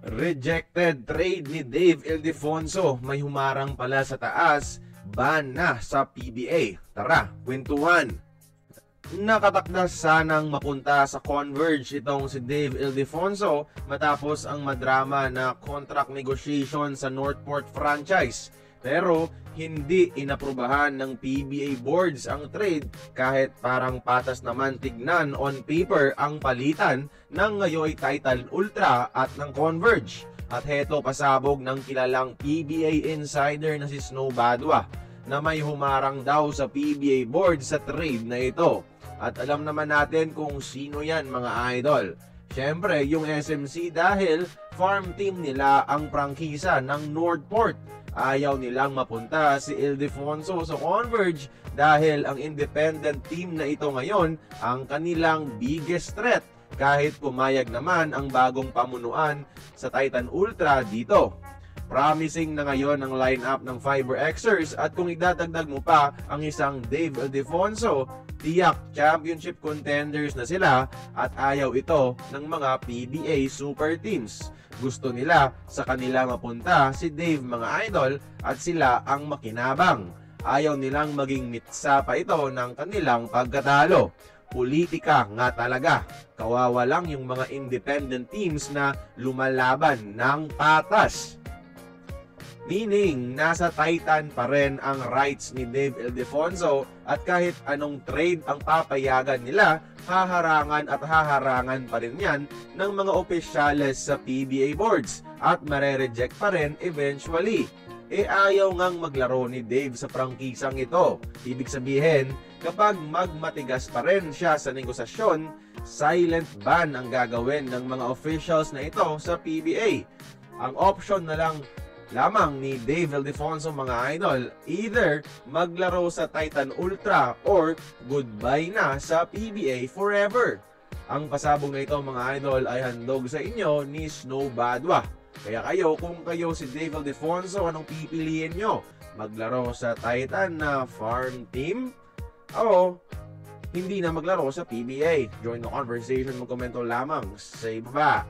Rejected trade ni Dave Ildefonso. May humarang pala sa taas. Ban na sa PBA. Tara, kwentuhan. Nakatakda sanang mapunta sa Converge itong si Dave Ildefonso matapos ang madrama na contract negotiation sa Northport franchise. Pero hindi inaprubahan ng PBA boards ang trade kahit parang patas naman tignan on paper ang palitan ng ngayoy Titan Ultra at ng Converge. At heto pasabog ng kilalang PBA insider na si Snow Badwa na may humarang daw sa PBA board sa trade na ito. At alam naman natin kung sino yan mga idol. Siyempre yung SMC dahil farm team nila ang prangkisa ng Northport. Ayaw nilang mapunta si Ildefonso sa Converge dahil ang independent team na ito ngayon ang kanilang biggest threat kahit pumayag naman ang bagong pamunuan sa Titan Ultra dito. Promising na ngayon ang lineup ng Fiber Xers at kung idadagdag mo pa ang isang Dave Ildefonso, tiyak championship contenders na sila at ayaw ito ng mga PBA super teams. Gusto nila sa kanila mapunta si Dave mga idol at sila ang makinabang. Ayaw nilang maging mitsa pa ito ng kanilang pagkatalo. Politika nga talaga. Kawawa lang yung mga independent teams na lumalaban ng patas. Meaning, nasa Titan pa rin ang rights ni Dave Ildefonso at kahit anong trade ang papayagan nila, haharangan at haharangan pa rin yan ng mga opisyales sa PBA boards at marereject pa rin eventually. Ayaw ngang maglaro ni Dave sa prangkisang ito. Ibig sabihin, kapag magmatigas pa rin siya sa negosasyon, silent ban ang gagawin ng mga officials na ito sa PBA. Ang option na lamang ni Dave Ildefonso mga idol, either maglaro sa Titan Ultra or goodbye na sa PBA forever. Ang pasabog na ito mga idol ay handog sa inyo ni Snow Badwa. Kaya kung kayo si Dave Ildefonso, anong pipiliin nyo? Maglaro sa Titan na farm team o hindi na maglaro sa PBA? Join the conversation, magkomento lamang sa ibaba.